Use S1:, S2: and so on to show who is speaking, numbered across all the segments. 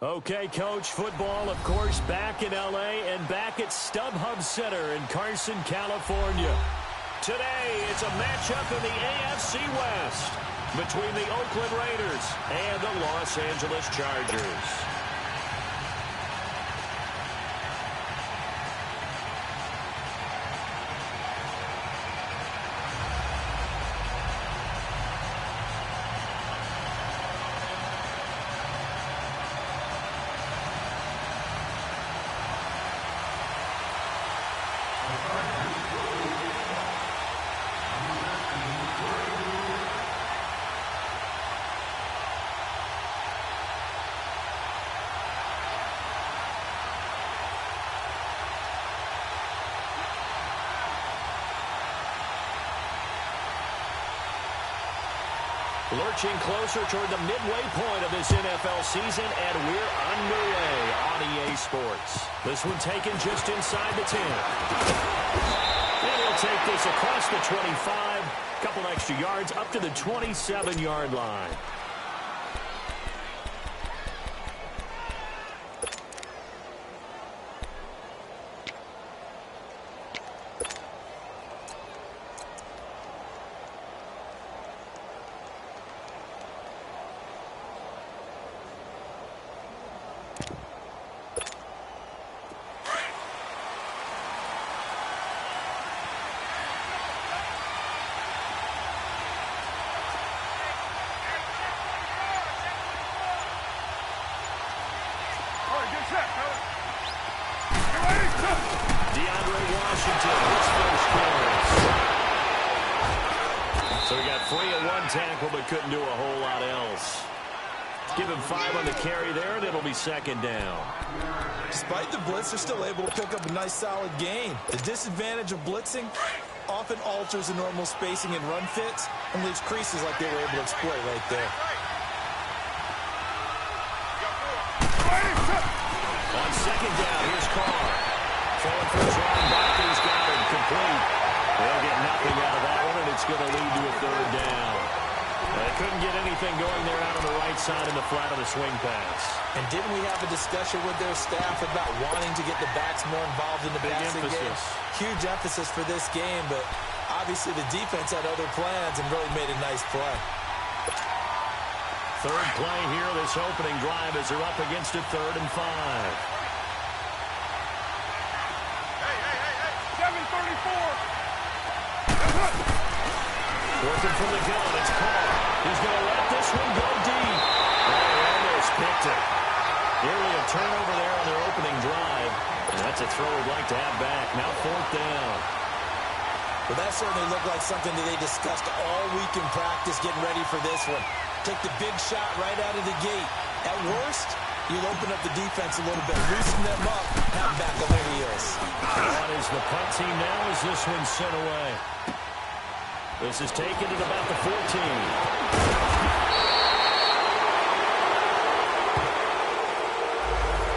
S1: Okay, Coach, football, of course, back in L.A. and back at StubHub Center in Carson, California. Today, it's a matchup in the AFC West between the Oakland Raiders and the Los Angeles Chargers. Lurching closer toward the midway point of this NFL season, and we're underway on EA Sports. This one taken just inside the 10. And he'll take this across the 25, couple extra yards up to the 27-yard line. So he got free of one tackle, but couldn't do a whole lot else. Give him 5 on the carry there, and it'll be second down.
S2: Despite the blitz, they're still able to pick up a nice, solid gain. The disadvantage of blitzing often alters the normal spacing and run fits and leaves creases like they were able to exploit right there.
S1: On second down, here's Carr. Throwing for his running back, he's got it complete. They'll get nothing out of that one, and it's going to lead to a third down. They couldn't get anything going there out on the right side in the flat of the swing pass. And didn't we have a discussion with their staff about wanting to get the backs more involved in the passing game? Huge emphasis for this game, but obviously the defense had other plans and really made a nice play. Third play here, this opening drive as they're up against it, 3rd and 5.
S3: 7:34.
S1: Working from the gun, it's Carr. He's going to let this one go deep. Oh, he almost picked it. Nearly a turnover there on their opening drive. And that's a throw we'd like to have back. Now 4th down.
S2: Well, that certainly looked like something that they discussed all week in practice, getting ready for this one. Take the big shot right out of the gate. At worst, you'll open up the defense a little bit, loosen them up, have them back on their heels.
S1: On is the punt team now as this one's sent away. This is taken at about the 14.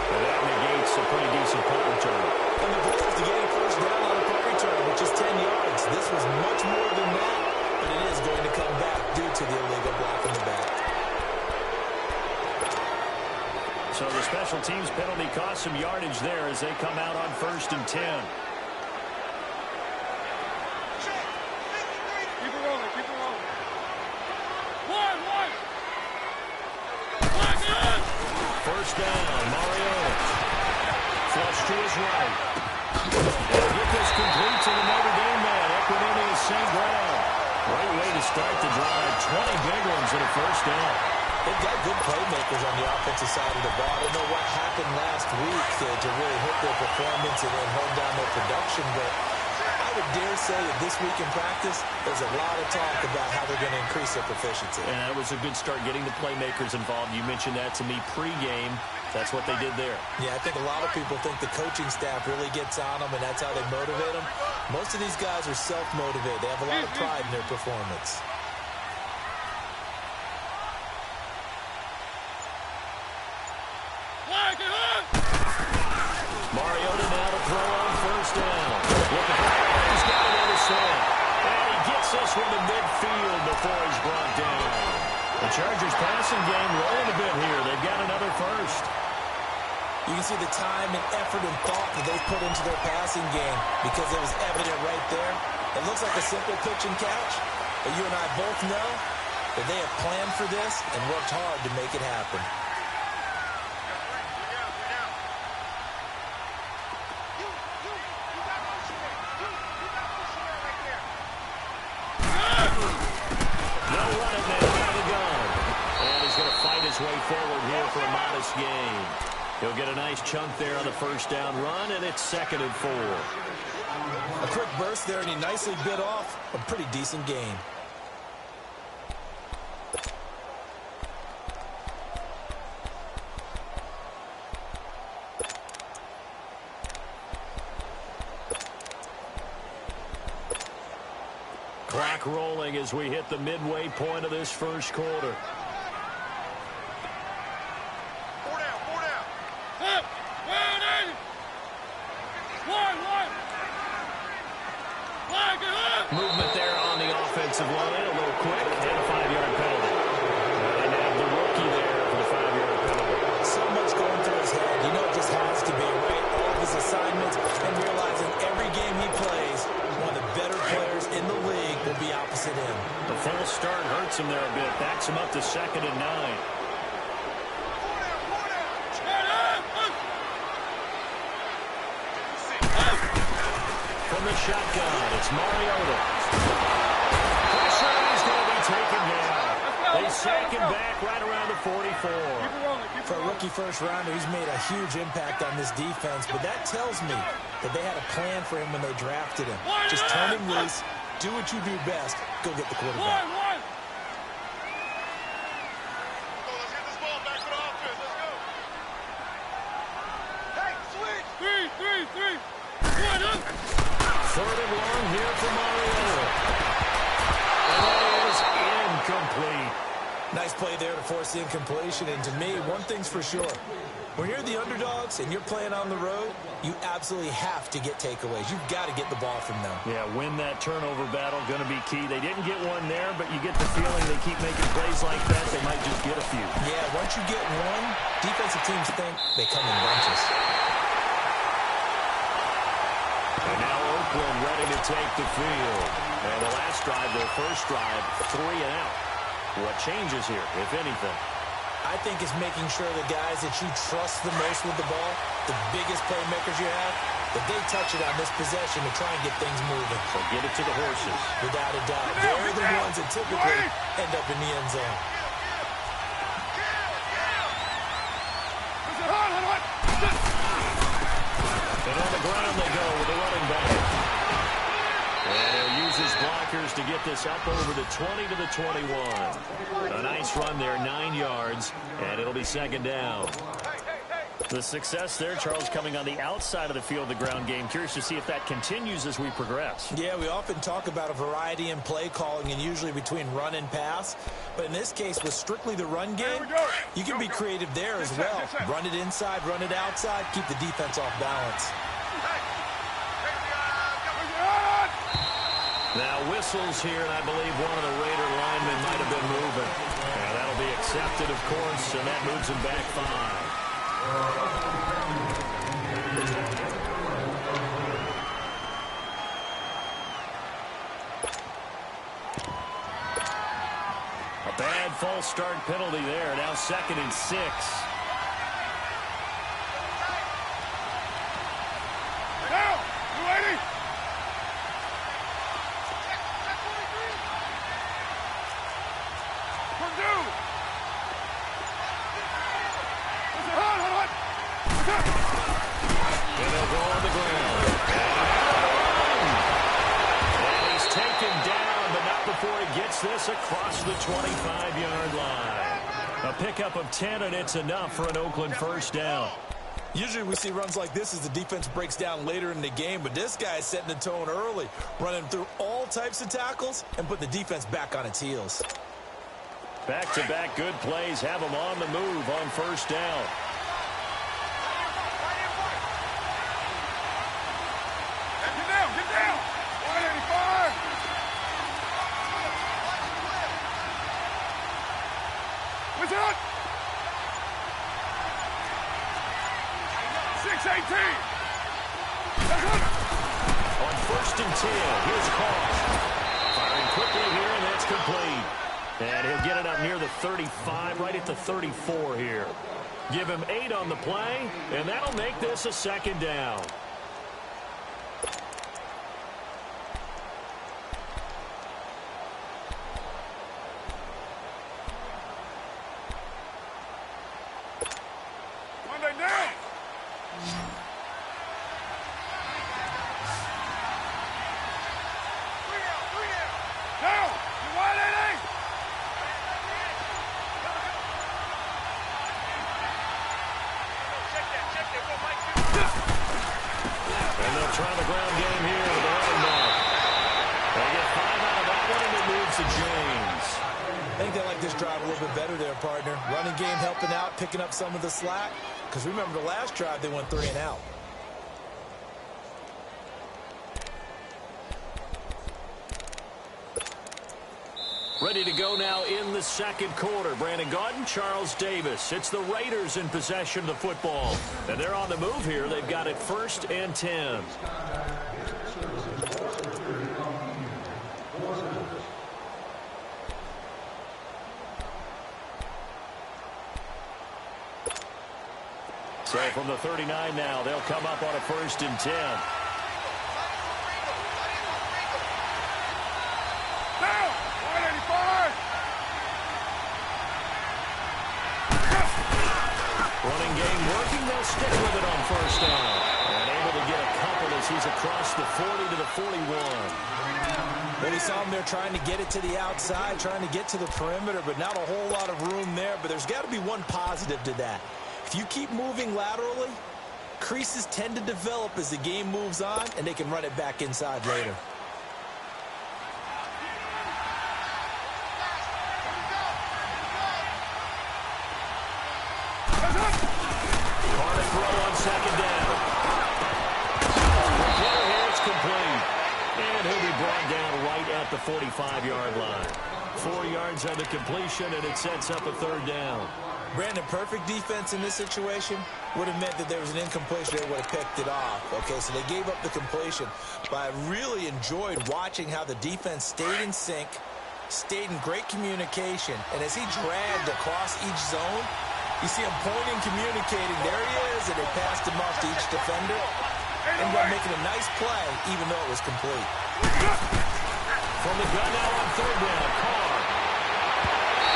S1: And that negates a pretty decent punt return.
S2: And the goal is to get a first down on a punt return, which is 10 yards. This was much more than that, but it is going to come back due to the illegal block in the back.
S1: So the special teams penalty cost some yardage there as they come out on 1st and 10. First down, Mariota. Flush to his right. And get this complete to the Notre Dame man, Equinemius St. Brown. Great way to start the drive. 20 big ones and a first down.
S2: They've got good playmakers on the offensive side of the ball. I don't know what happened last week to really hit their performance and then hold down their production, but I would dare say that this week in practice, there's a lot of talk about how they're going to increase their proficiency.
S1: And that was a good start getting the playmakers involved. You mentioned that to me pregame. That's what they did there.
S2: Yeah, I think a lot of people think the coaching staff really gets on them, and that's how they motivate them. Most of these guys are self-motivated. They have a lot of pride in their performance.
S1: Mariota now to throw on first down. He's got it on his head. And he gets this one to midfield before he's brought down. The Chargers passing game rolling a bit here. They've got another first.
S2: You can see the time and effort and thought that they've put into their passing game because it was evident right there. It looks like a simple pitch and catch, but you and I both know that they have planned for this and worked hard to make it happen.
S1: No running there out of the gun. And he's going to fight his way forward here for a modest gain. He'll get a nice chunk there on the first down run, and it's 2nd and 4.
S2: A quick burst there, and he nicely bit off a pretty decent gain.
S1: Clock rolling as we hit the midway point of this first quarter. Movement there on the offensive line, a little quick, and a 5-yard penalty. And have the rookie there for the 5-yard penalty.
S2: So much going through his head. You know it just has to be, right? All of his assignments and realizing every game he plays, one of the better players in the league will be opposite him.
S1: The false start hurts him there a bit. Backs him up to 2nd and 9. From the shotgun, it's Mariota. Pressure, he's going to be taken down. They sack him back right around the 44.
S2: For a rookie first-rounder, he's made a huge impact on this defense, but that tells me that they had a plan for him when they drafted him. Just turn him loose, do what you do best, go get the quarterback.
S3: Let's get this ball back to the offense. Let's go. Hey, switch. 3.
S1: 3rd and long here for Mariota. And that is incomplete.
S2: Nice play there to force the incompletion, and to me, one thing's for sure. When you're the underdogs and you're playing on the road, you absolutely have to get takeaways. You've got to get the ball from them.
S1: Yeah, win that turnover battle, going to be key. They didn't get one there, but you get the feeling they keep making plays like that, they might just get a few.
S2: Yeah, once you get one, defensive teams think they come in bunches.
S1: And now Oakland ready to take the field. And the last drive, their first drive, 3 and out. What changes here, if anything?
S2: I think it's making sure the guys that you trust the most with the ball, the biggest playmakers you have, that they touch it on this possession to try and get things moving.
S1: So get it to the horses.
S2: Without a doubt. They're the ones that typically end up in the end zone.
S1: And on the ground they go with the running back. And he'll use his blockers to get this up over the 20 to the 21. A nice run there, 9 yards, and it'll be 2nd down. The success there, Charles, coming on the outside of the field, the ground game. Curious to see if that continues as we progress.
S2: Yeah, we often talk about a variety in play calling and usually between run and pass. But in this case, with strictly the run game, you can be creative there as well. Run it inside, run it outside, keep the defense off balance.
S1: Now whistles here, and I believe one of the Raider linemen might have been moving. And that'll be accepted, of course, and that moves him back 5. A bad false start penalty there. Now 2nd and 6.
S3: Now, you ready? Purdue.
S1: And they'll go on the ground. And he's taken down, but not before he gets this across the 25-yard line. A pickup of 10, and it's enough for an Oakland first down.
S2: Usually we see runs like this as the defense breaks down later in the game, but this guy is setting the tone early, running through all types of tackles and putting the defense back on its heels.
S1: Back-to-back good plays have him on the move on first down.
S3: Get down. 185. What's up? 6-18.
S1: On 1st and 10, here's Carr. Firing quickly here, and that's complete. And he'll get it up near the 35, right at the 34 here. Give him 8 on the play, and that'll make this a 2nd down.
S3: Monday down. Down. You wide, 88.
S1: And they'll try the ground game here with the running back. They get 5 out of that one, and it moves to James.
S2: I think they like this drive a little bit better there, partner. Running game helping out, picking up some of the slack. Because remember the last drive, they went 3 and out.
S1: Ready to go now in the 2nd quarter. Brandon Gaudin, Charles Davis. It's the Raiders in possession of the football. And they're on the move here. They've got it 1st and 10. So from the 39 now, they'll come up on a 1st and 10.
S3: Down. 185.
S1: Running game working. They'll stick with it on 1st down. And able to get a couple as he's across the 40 to the 41.
S2: But he saw him there trying to get it to the outside, trying to get to the perimeter, but not a whole lot of room there. But there's got to be one positive to that. If you keep moving laterally, creases tend to develop as the game moves on, and they can run it back inside later.
S1: Carter throw on 2nd down. Hitter here, it's complete. And he'll be brought down right at the 45-yard line. 4 yards on the completion, and it sets up a 3rd down.
S2: Brandon, perfect defense in this situation would have meant that there was an incompletion. They would have picked it off. Okay, so they gave up the completion. But I really enjoyed watching how the defense stayed in sync, stayed in great communication. And as he dragged across each zone, you see him pointing, communicating. There he is, and they passed him off to each defender. Ended up making a nice play, even though it was complete.
S1: From the gun now on 3rd down, Carr.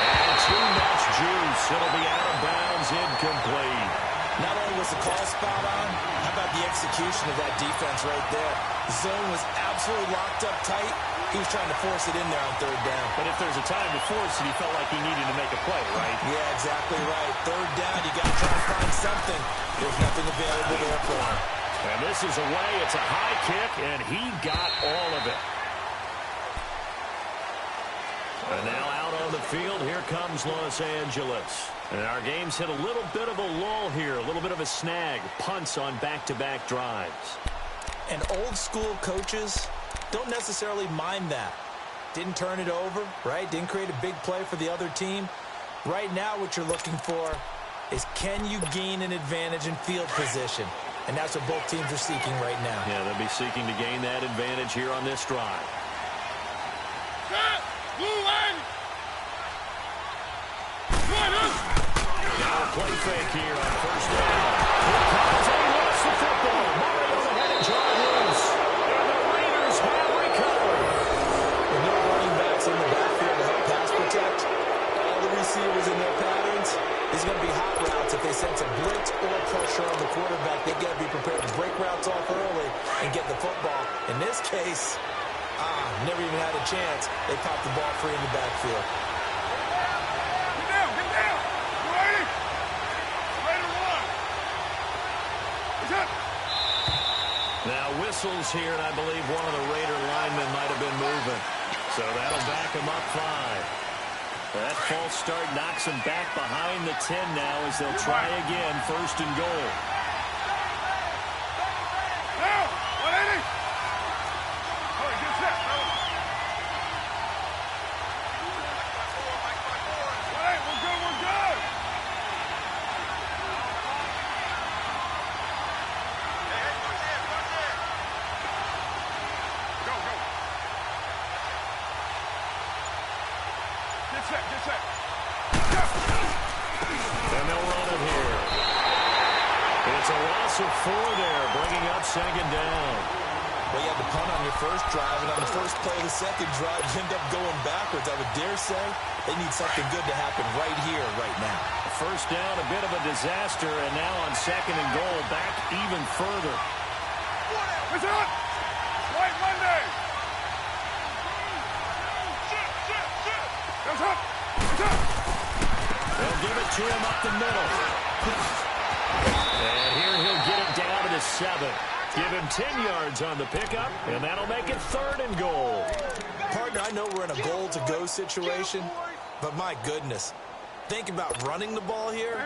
S1: And too much juice. It'll be out of bounds, incomplete.
S2: Not only was the call spot on, how about the execution of that defense right there? The zone was absolutely locked up tight. He was trying to force it in there on 3rd down.
S1: But if there's a time to force it, he felt like he needed to make a play, right?
S2: Yeah, exactly right. 3rd down, you got to try and find something. There's nothing available there for him.
S1: And this is away. It's a high kick, and he got all of it. And now out on the field, here comes Los Angeles. And our game's hit a little bit of a lull here, a little bit of a snag. Punts on back-to-back drives.
S2: And old-school coaches don't necessarily mind that. Didn't turn it over, right? Didn't create a big play for the other team. Right now what you're looking for is, can you gain an advantage in field position? And that's what both teams are seeking right now.
S1: Yeah, they'll be seeking to gain that advantage here on this drive. Now a play fake here on 1st down. Here comes, and he lost the football. Mario ahead and John loose. And the Raiders have recovered.
S2: With no running backs in the backfield to help pass protect, all the receivers in their patterns is going to be hot routes. If they sense a blitz or pressure on the quarterback, they got to be prepared to break routes off early and get the football. In this case, never even had a chance. They popped the ball free in the backfield.
S3: Get down. You ready? Raider 1.
S1: Now whistles here, and I believe one of the Raider linemen might have been moving. So that'll back him up 5. That false start knocks him back behind the 10 now as they'll try again, 1st and goal.
S3: Now, 180. All right, get set. All right, we're good. Get set.
S1: And they'll run it here. It's a loss of 4 there, bringing up second down.
S2: Well, you had to punt on your first drive, and on the first play of the second drive, you end up going backwards. I would dare say they need something good to happen right here, right now.
S1: First down, a bit of a disaster, and now on second and goal, back even further.
S3: It's up. White Monday. It's up. It's up.
S1: They'll give it to him up the middle. And here he'll get it down to the 7. Give him 10 yards on the pickup, and that'll make it 3rd and goal.
S2: Partner, I know we're in a goal-to-go situation, but my goodness. Think about running the ball here.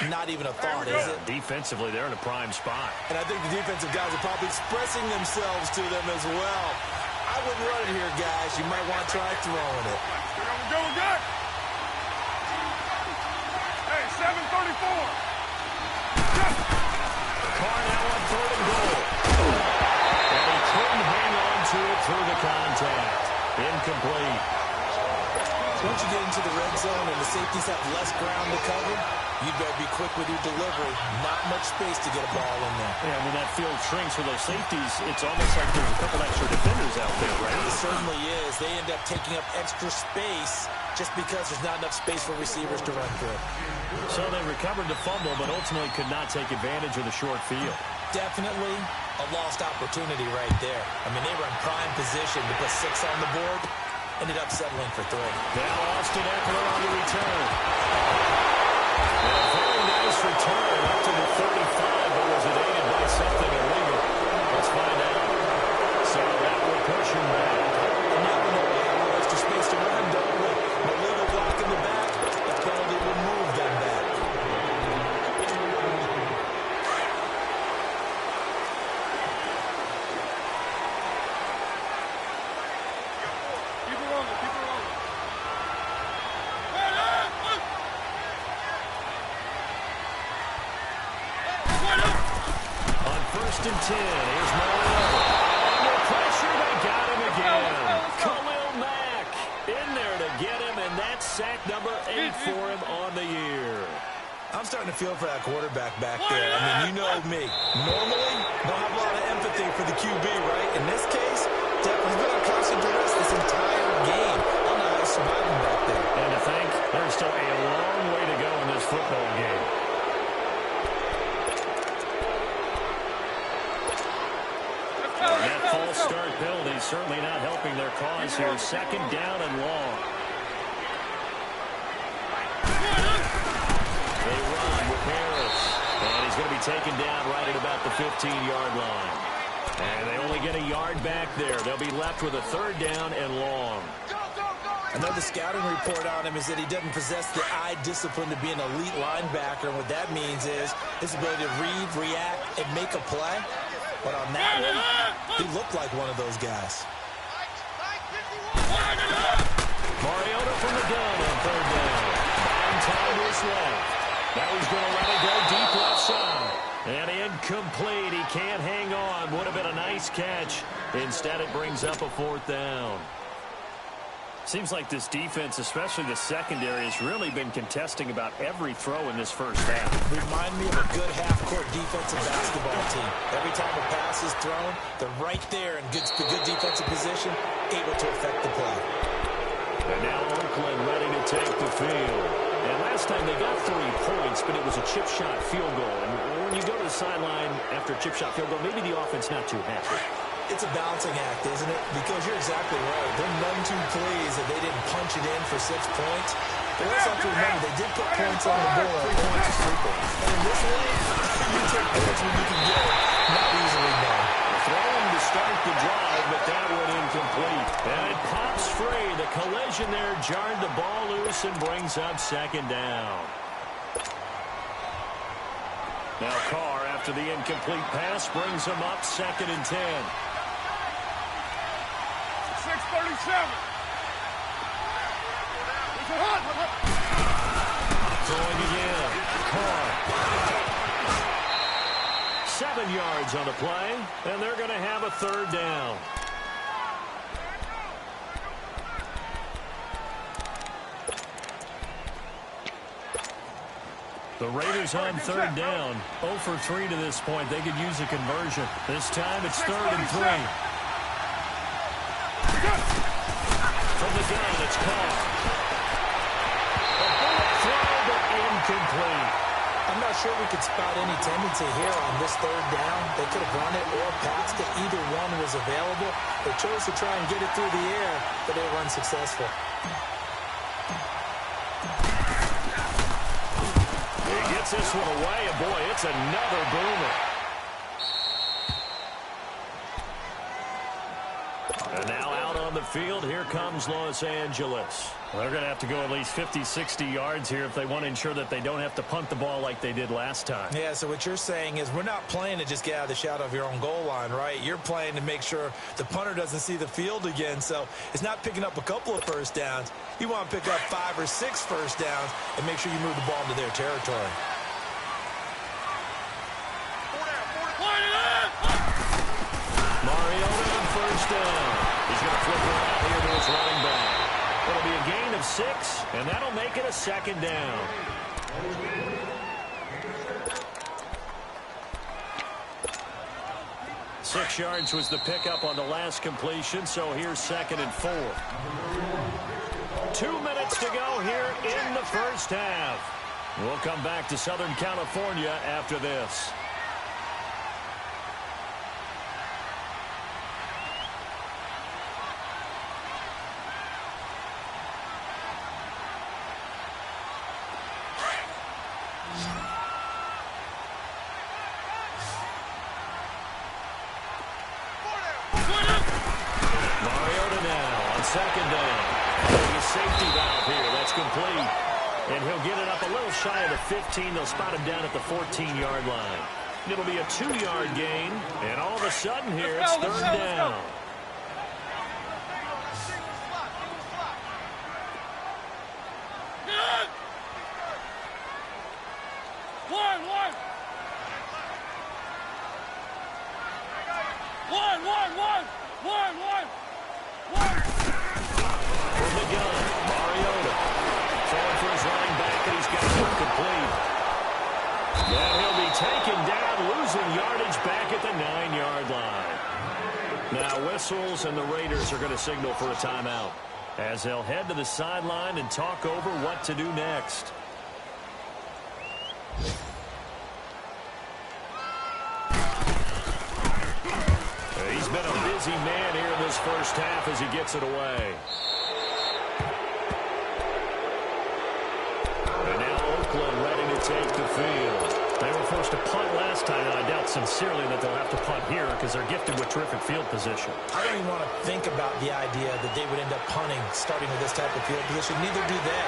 S2: Not even a thought, is it?
S1: Defensively, they're in a prime spot.
S2: And I think the defensive guys are probably expressing themselves to them as well. I wouldn't run it here, guys. You might want to try throwing it.
S3: We're good. Hey, 7:34.
S1: Carr now on 3rd and goal. And he couldn't hang on to it through the contact. Incomplete.
S2: Once you get into the red zone and the safeties have less ground to cover, you better be quick with your delivery. Not much space to get a ball in there.
S1: Yeah, when that field shrinks for those safeties, it's almost like there's a couple extra defenders out there, right?
S2: It certainly is. They end up taking up extra space just because there's not enough space for receivers to run through.
S1: So they recovered the fumble, but ultimately could not take advantage of the short field.
S2: Definitely a lost opportunity right there. I mean, they were in prime position to put 6 on the board. Ended up settling for 3.
S1: Now Austin Eckler on the return. And a very nice return up to the 35, but was it aided by something illegal? Let's find out. So that will push him back.
S2: And now we know we have no extra space to run, don't we? No legal block in the back. The penalty will move them back.
S1: And 10. Here's Mariota. Under pressure, they got him again. Khalil Mack in there to get him, and that's sack number 8 for him on the year.
S2: I'm starting to feel for that quarterback back there. I mean, you know me. Normally, don't have a lot of empathy for the QB, right? In this case, definitely been on constant duress this entire game. I don't know how he's surviving back there.
S1: And to think, there's still a long way to go in this football game. That false start penalty certainly not helping their cause here. 2nd down and long. They run with Harris. And he's going to be taken down right at about the 15-yard line. And they only get a yard back there. They'll be left with a 3rd down and long.
S2: I know the scouting report on him is that he doesn't possess the eye discipline to be an elite linebacker. And what that means is his ability to read, react, and make a play. But on that one, he looked like one of those guys.
S1: Mariota from the gun on 3rd down. 9 time is left. Now he's going to let it go deep left side. And incomplete. He can't hang on. Would have been a nice catch. Instead, it brings up a 4th down. Seems like this defense, especially the secondary, has really been contesting about every throw in this first half.
S2: Remind me of a good half-court defensive basketball team. Every time a pass is thrown, they're right there in good defensive position, able to affect the play.
S1: And now Oakland ready to take the field. And last time they got 3 points, but it was a chip shot field goal. And when you go to the sideline after a chip shot field goal, maybe the offense not too happy.
S2: It's a balancing act, isn't it? Because you're exactly right. They're none too pleased that they didn't punch it in for 6 points. They also have to remember they did put points on the board. 3 points is 3 points. And in this league, you take points when you can get it. Not easily done.
S1: Throwing to start the drive, but that one incomplete. And it pops free. The collision there jarred the ball loose and brings up 2nd down. Now Carr, after the incomplete pass, brings him up 2nd and 10.
S3: 6:37.
S1: Throwing again. Carr. 7 yards on the play, and they're going to have a 3rd down. The Raiders on third down. 0 for 3 to this point. They could use a conversion. This time it's 3rd and 3. From the gun, it's Carr. A bullet throw, but incomplete.
S2: I'm not sure we could spot any tendency here on this 3rd down. They could have run it or passed it. Either one was available. They chose to try and get it through the air, but they were unsuccessful.
S1: He gets this one away, and boy, it's another boomer. And now out on the field, here comes Los Angeles. They're going to have to go at least 50, 60 yards here if they want to ensure that they don't have to punt the ball like they did last time.
S2: Yeah, so what you're saying is we're not playing to just get out of the shadow of your own goal line, right? You're playing to make sure the punter doesn't see the field again. So it's not picking up a couple of first downs. You want to pick up 5 or 6 first downs and make sure you move the ball into their territory.
S1: Mariota on first down. He's going to flip around here to his running back. It'll be a gain of 6, and that'll make it a 2nd down. Six yards was the pickup on the last completion, so here's 2nd and 4. 2 minutes to go here in the first half. We'll come back to Southern California after this. Second down. The safety valve here. That's complete. And he'll get it up a little shy of the 15. They'll spot him down at the 14-yard line. It'll be a 2-yard gain. And all of a sudden here, it's 3rd down. Whistles, and the Raiders are going to signal for a timeout as they'll head to the sideline and talk over what to do next. He's been a busy man here in this first half as he gets it away. And now Oakland ready to take the field. They were forced to punt last time, and I doubt sincerely that they'll have to punt here because they're gifted with terrific field position.
S2: I don't even want to think about the idea that they would end up punting starting with this type of field position. Neither do they.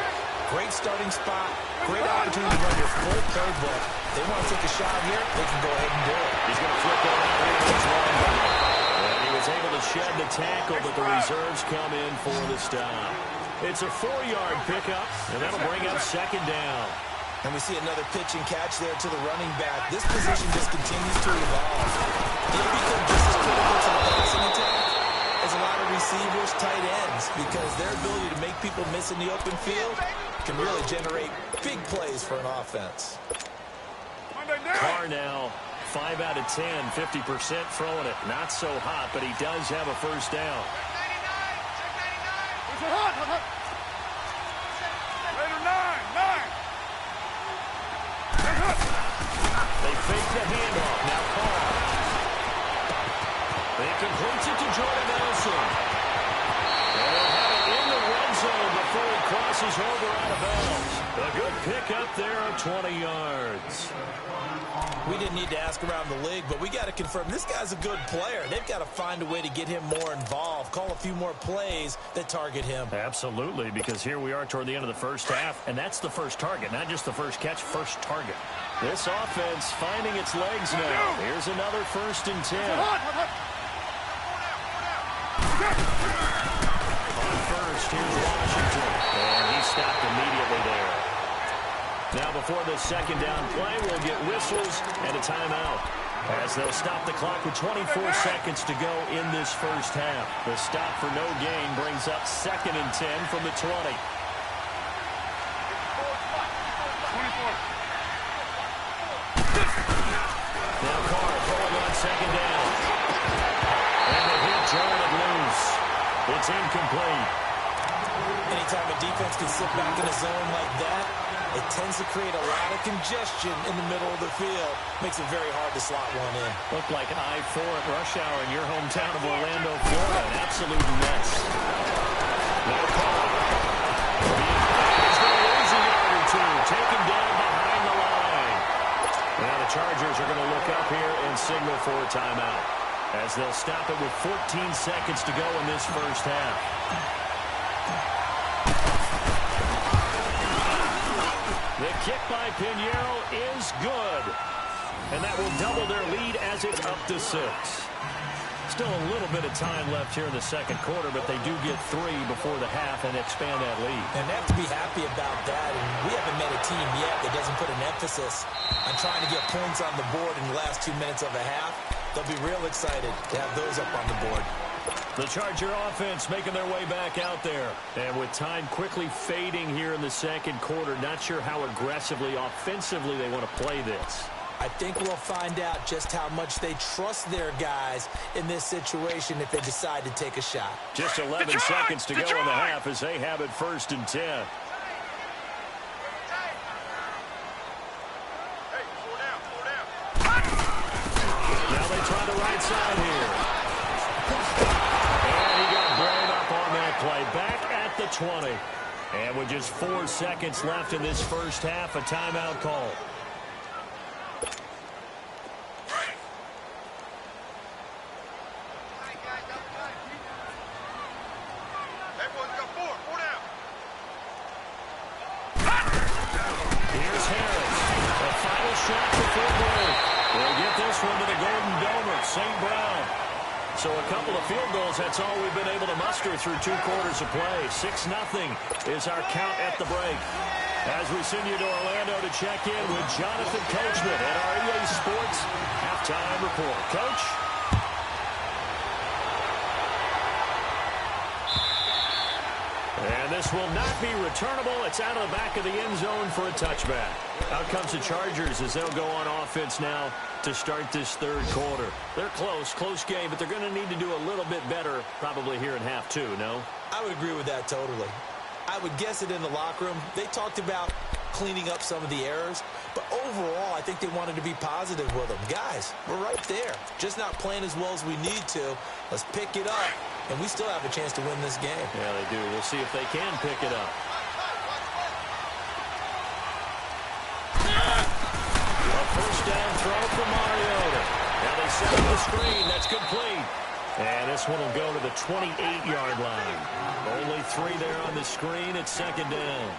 S2: Great starting spot, great opportunity to run your full playbook. They want to take a shot here, they can go ahead and do it.
S1: He's going to flip it out here to his running back. And he was able to shed the tackle, but the reserves come in for the stop. It's a 4-yard pickup, and that'll bring up 2nd down.
S2: And we see another pitch and catch there to the running back. This position just continues to evolve. They become just as critical to the passing attack as a lot of receivers, tight ends, because their ability to make people miss in the open field can really generate big plays for an offense.
S1: Carr now, 5 out of 10, 50% throwing it. Not so hot, but he does have a first down. They fake the handoff. Now Carr. They completes it to Jordan Nelson. And they'll have it in the red zone before he crosses over out of bounds. A good pickup there of 20 yards.
S2: We didn't need to ask around the league, but we got to confirm this guy's a good player. They've got to find a way to get him more involved, call a few more plays that target him.
S1: Absolutely, because here we are toward the end of the first half, and that's the first target, not just the first catch, first target. This offense finding its legs now. Here's another 1st and 10. On first, here's Washington, and he stopped immediately there. Now before the 2nd down play, we'll get whistles and a timeout as they'll stop the clock with 24 seconds to go in this first half. The stop for no gain brings up 2nd and 10 from the 20.
S3: 24.
S1: It's incomplete.
S2: Anytime a defense can sit back in a zone like that, it tends to create a lot of congestion in the middle of the field. Makes it very hard to slot one in.
S1: Looked like I-4 at rush hour in your hometown of Orlando, Florida. An absolute mess. No call. He's going to lose a yard or two. Taken down behind the line. Now the Chargers are going to look up here and signal for a timeout, as they'll stop it with 14 seconds to go in this first half. The kick by Pinheiro is good. And that will double their lead as it's up to 6. Still a little bit of time left here in the second quarter, but they do get 3 before the half and expand that lead.
S2: And they have to be happy about that. And we haven't met a team yet that doesn't put an emphasis on trying to get points on the board in the last 2 minutes of a half. They'll be real excited to have those up on the board.
S1: The Charger offense making their way back out there. And with time quickly fading here in the second quarter, not sure how aggressively, offensively they want to play this.
S2: I think we'll find out just how much they trust their guys in this situation if they decide to take a shot.
S1: Just 11 seconds to go in the half as they have it 1st and 10.
S3: Hey, 4 down, 4 down.
S1: Now they try the right side here. And he got blown up on that play. Back at the 20. And with just 4 seconds left in this first half, a timeout call. So a couple of field goals, that's all we've been able to muster through 2 quarters of play. 6-0 is our count at the break. As we send you to Orlando to check in with Jonathan Coachman at our EA Sports Halftime Report. Coach? And this will not be returnable. It's out of the back of the end zone for a touchback. Out comes the Chargers as they'll go on offense now to start this third quarter. They're close game, but they're going to need to do a little bit better probably here in half 2, no?
S2: I would agree with that totally. I would guess it in the locker room. They talked about cleaning up some of the errors, but overall I think they wanted to be positive with them. Guys, we're right there. Just not playing as well as we need to. Let's pick it up, and we still have a chance to win this game.
S1: Yeah, they do. We'll see if they can pick it up. First down throw for Mariota. Now they set up the screen. That's complete. And this one will go to the 28-yard line. Only 3 there on the screen. It's 2nd down.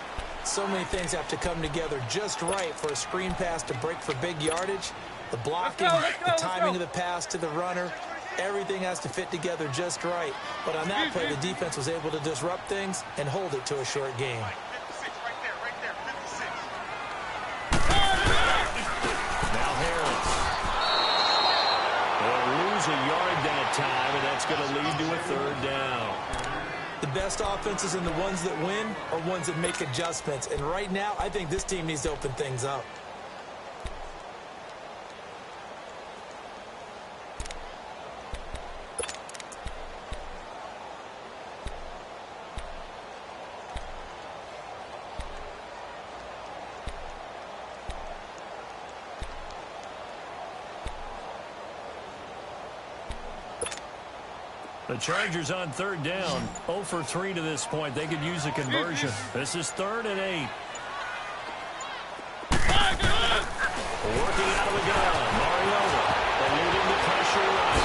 S2: So many things have to come together just right for a screen pass to break for big yardage. The blocking, the timing of the pass to the runner, everything has to fit together just right. But on that play, the defense was able to disrupt things and hold it to a short game.
S1: A yard that time, and that's going to lead to a 3rd down.
S2: The best offenses and the ones that win are ones that make adjustments. And right now, I think this team needs to open things up.
S1: The Chargers on 3rd down, 0 for 3 to this point. They could use a conversion. This is 3rd and 8. Working out of the gun, Mariota. Eluding the pressure right.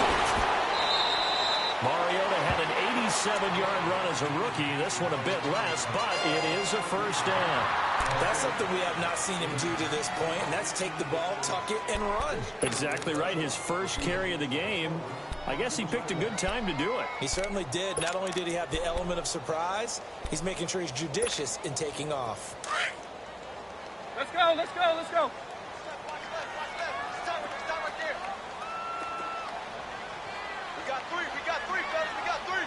S1: Mariota had an 87-yard run as a rookie. This one a bit less, but it is a 1st down.
S2: That's something we have not seen him do to this point, and that's take the ball, tuck it, and run.
S1: Exactly right. His first carry of the game. I guess he picked a good time to do it.
S2: He certainly did. Not only did he have the element of surprise, he's making sure he's judicious in taking off.
S3: Let's go, let's go, let's go. We got 3, fellas, we got 3.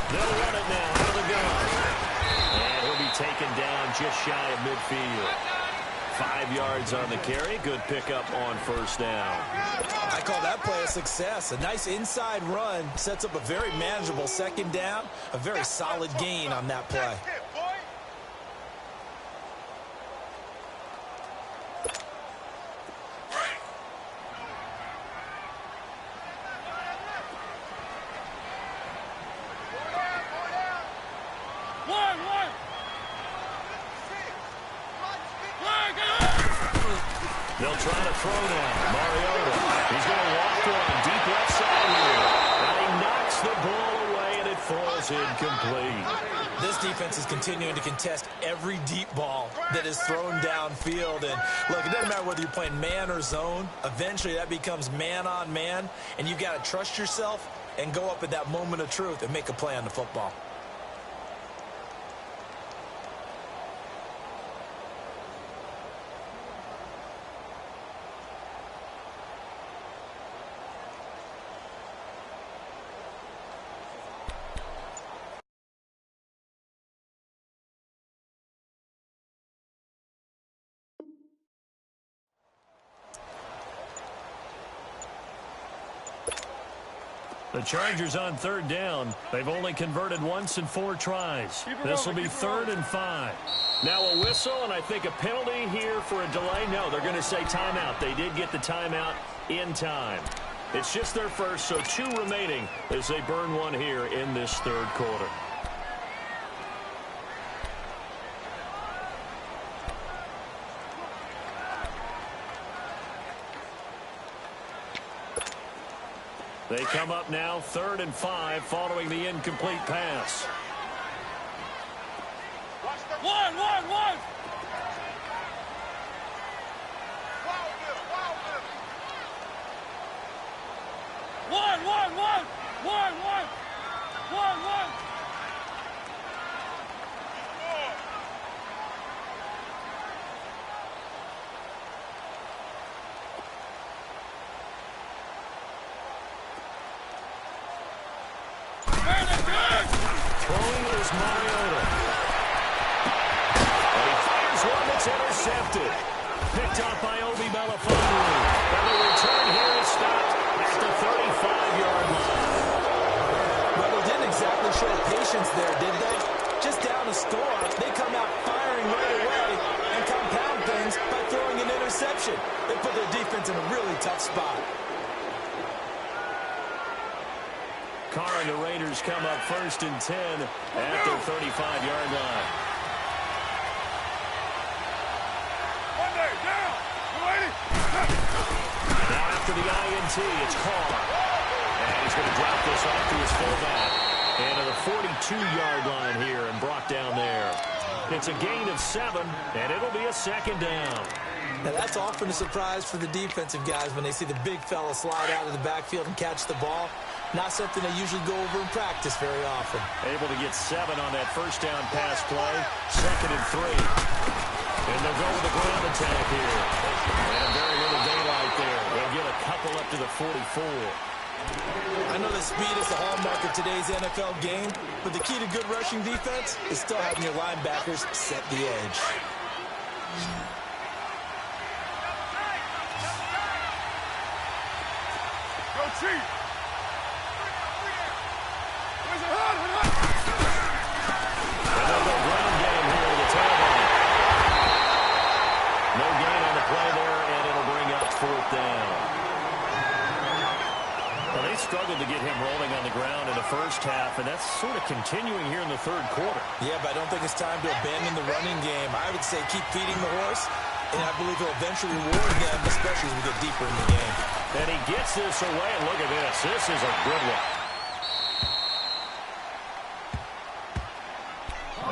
S1: They'll run it now out of the gun. And he'll be taken down just shy of midfield. 5 yards on the carry. Good pickup on first down.
S2: I call that play a success. A nice inside run sets up a very manageable second down. A very solid gain on that play.
S1: They'll try to throw now. Mariota. He's going to walk one deep left side here. And he knocks the ball away, and it falls incomplete.
S2: This defense is continuing to contest every deep ball that is thrown downfield. And, look, it doesn't matter whether you're playing man or zone. Eventually, that becomes man on man. And you've got to trust yourself and go up at that moment of truth and make a play on the football.
S1: The Chargers on third down. They've only converted once in 4 tries. This will be 3rd and 5. Now a whistle, and I think a penalty here for a delay. No, they're going to say timeout. They did get the timeout in time. It's just their first, so 2 remaining as they burn one here in this 3rd quarter. They come up now 3rd and 5 following the incomplete pass.
S3: One.
S1: Throwing is Mariota. And he fires one that's intercepted. Picked up by Obi Melifonwu. And the return here is stopped at the 35-yard line.
S2: Well, they didn't exactly show patience there, did they? Just down a score, they come out firing right away and compound things by throwing an interception. They put their defense in a really tough spot.
S1: Carr and the Raiders come up 1st and 10 at their 35-yard line. Now after the INT, it's Carr. And he's going to drop this off to his fullback. And to the 42-yard line here and brought down there. It's a gain of 7, and it'll be a 2nd down.
S2: Now, that's often a surprise for the defensive guys when they see the big fella slide out of the backfield and catch the ball. Not something they usually go over in practice very often.
S1: Able to get 7 on that first down pass play. 2nd and 3. And they'll go with the ground attack here. And very little daylight there. They'll get a couple up to the 44.
S2: I know that speed is the hallmark of today's NFL game, but the key to good rushing defense is still having your linebackers set the edge.
S3: Go Chief! Where's the hood?
S1: And they'll go ground game here to the tailback. No gain on the play there, and it'll bring up 4th down. Well, they struggled to get him rolling on the ground in the first half, and that's sort of continuing here in the 3rd quarter.
S2: Yeah, but I don't think it's time to abandon the running game. I would say keep feeding the horse, and I believe he'll eventually reward them, especially as we get deeper in the game.
S1: And he gets this away, and look at this. This is a good one.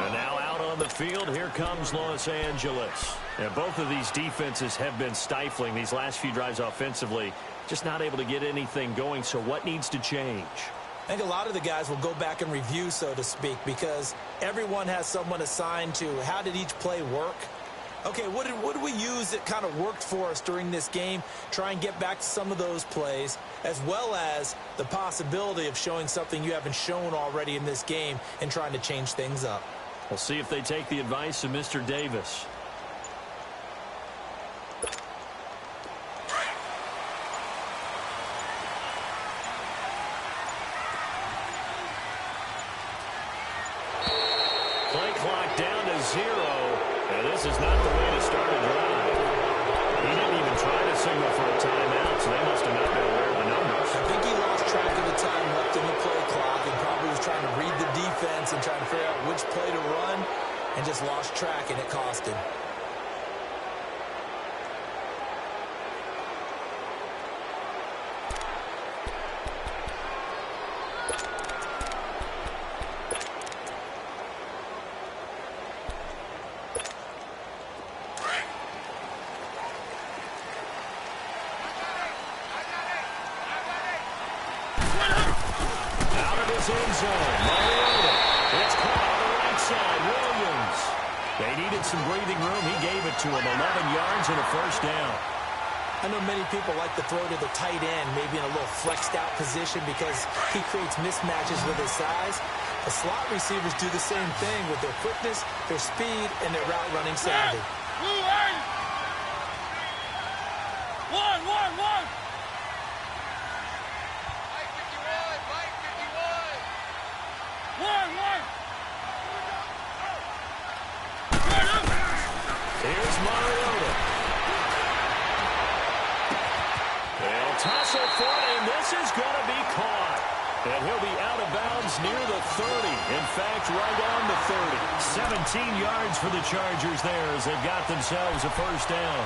S1: And now out on the field, here comes Los Angeles. And both of these defenses have been stifling these last few drives offensively. Just not able to get anything going, so what needs to change?
S2: I think a lot of the guys will go back and review, so to speak, because everyone has someone assigned to how did each play work. Okay, what did we use that kind of worked for us during this game? Try and get back to some of those plays, as well as the possibility of showing something you haven't shown already in this game and trying to change things up.
S1: We'll see if they take the advice of Mr. Davis. and this is not the way to start a drive. He didn't even try to signal for a timeout, so they must have not been aware of the numbers.
S2: I think he lost track of the time left in the play clock and probably was trying to read the defense and trying to figure out which play to run and just lost track, and it cost him.
S1: End zone. Mariota. It's caught on the right side. Williams. They needed some breathing room. He gave it to him. 11 yards and a first down.
S2: I know many people like to throw to the tight end, maybe in a little flexed out position because he creates mismatches with his size. The slot receivers do the same thing with their quickness, their speed, and their route running savvy.
S3: One.
S1: Here's Mariota. They'll toss it for it, and this is going to be caught. And he'll be out of bounds near the 30. In fact, right on the 30. 17 yards for the Chargers there as they've got themselves a first down.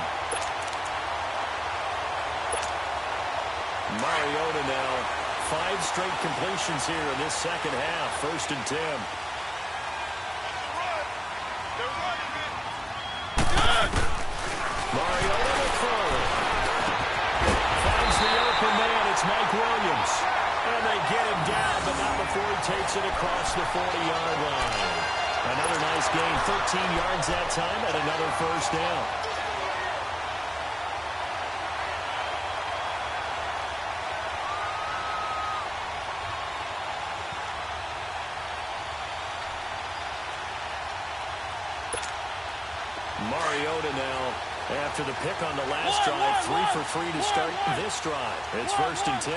S1: Mariota now. 5 straight completions here in this second half. First and 10. Mariota to throw. Finds the open man. It's Mike Williams. And they get him down, but not before he takes it across the 40-yard line. Another nice gain. 13 yards that time and another first down. Mariota now, after the pick on the last drive, 3 for 3 to start this drive. It's first and 10.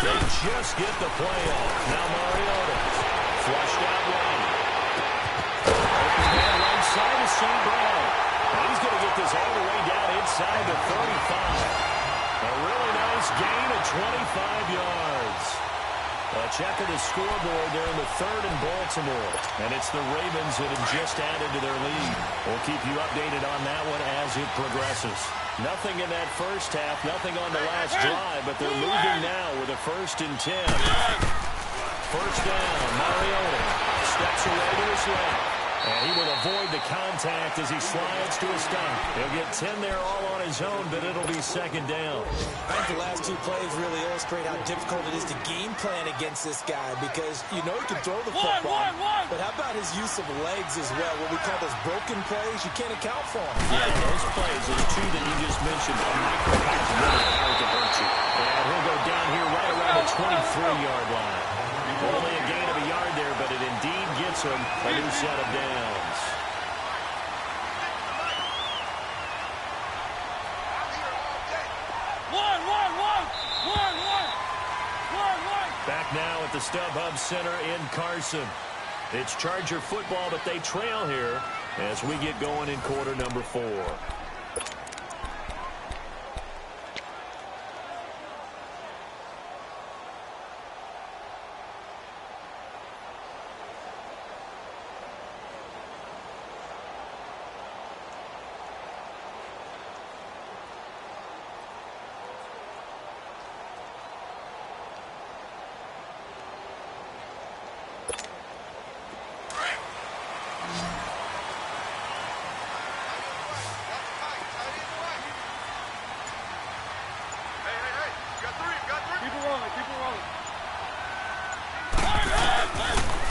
S1: They just get the play off. Now Mariota, flushed out right. Open man right side of St. Brown. And he's going to get this all the way down inside the 35. A really nice gain of 25 yards. A check of the scoreboard there in the 3rd and Baltimore. And it's the Ravens that have just added to their lead. We'll keep you updated on that one as it progresses. Nothing in that first half, nothing on the last drive, but they're moving now with a first and 10. First down, Mariota steps away to his left. And he will avoid the contact as he slides to a stop. He'll get 10 there all on his own, but it'll be second down.
S2: I think the last 2 plays really illustrate how difficult it is to game plan against this guy because you know he can throw the football, but how about his use of legs as well? What we call those broken plays, you can't account for them.
S1: Yeah, those plays, those 2 that you just mentioned, a micro-pass really hard to hurt you. And he'll go down here right around the 23-yard line. Only a gain of a yard there, but it indeed gets him a new set of downs. Back now at the StubHub Center in Carson. It's Charger football, but they trail here as we get going in quarter number 4.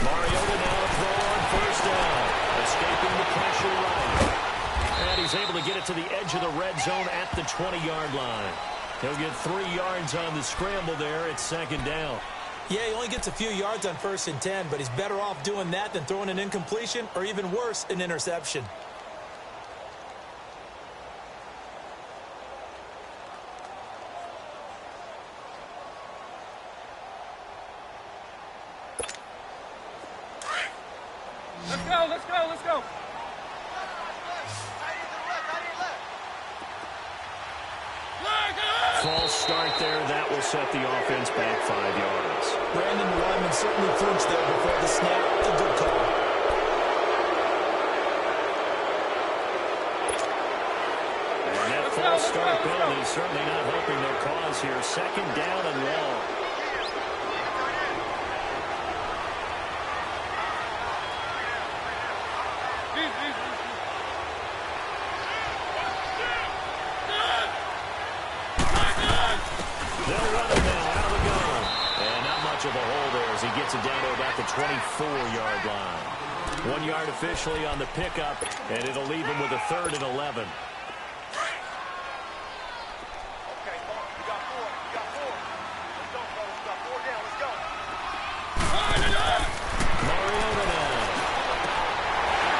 S1: Mariota now a throw on first down. Escaping the pressure right. And he's able to get it to the edge of the red zone at the 20-yard line. He'll get 3 yards on the scramble there at second down.
S2: Yeah, he only gets a few yards on 1st and 10, but he's better off doing that than throwing an incompletion or even worse, an interception.
S3: Let's go, let's go, let's go.
S1: False start there. That will set the offense back 5 yards.
S2: Brandon Lyman certainly flinched there before the snap. A good call.
S1: And that false start penalty is certainly not helping their cause here. 2nd down and long. They'll run it now out of the gun. And not much of a hole there as he gets it down to about the 24-yard line. 1 yard officially on the pickup, and it'll leave him with a 3rd and 11. Mariota now.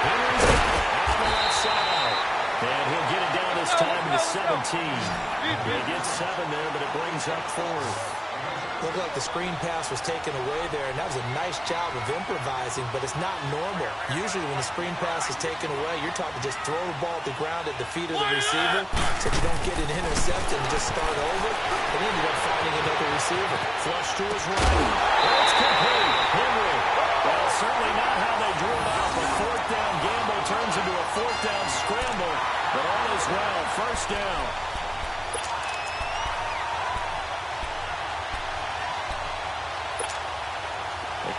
S1: Henry's got it on the left side. And he'll get it down this time to 17. He gets 7 there, but it brings up 4th.
S2: Looked like the screen pass was taken away there, and that was a nice job of improvising, but it's not normal. Usually when the screen pass is taken away, you're taught to just throw the ball at the ground at the feet of the receiver so you don't get it intercepted and just start over. And ended up finding another receiver.
S1: Flush to his right. It's complete. Henry. Well, certainly not how they drew it up. A 4th down gamble turns into a 4th down scramble, but all is well. 1st down.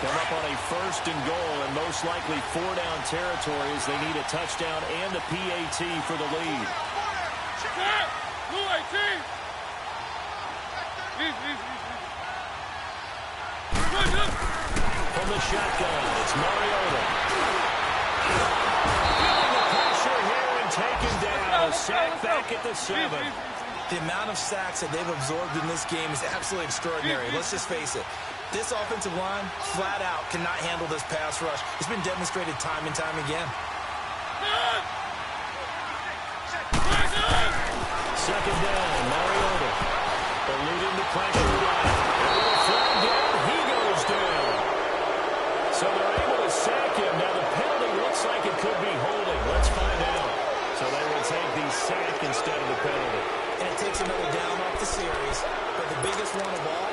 S1: Come up on a 1st and goal, and most likely 4-down territory as they need a touchdown and a PAT for the lead. From the shotgun, it's Mariota. Feeling the pressure here and taken down. A sack back at the 7.
S2: The amount of sacks that they've absorbed in this game is absolutely extraordinary. Let's just face it. This offensive line, flat out, cannot handle this pass rush. It's been demonstrated time and time again.
S1: 2nd down, Mariota. Eluding the pressure right. And the flag down, he goes down. So they're able to sack him. Now the penalty looks like it could be holding. Let's find out. So they will take the sack instead of the penalty.
S2: And it takes another down off the series. But the biggest one of all,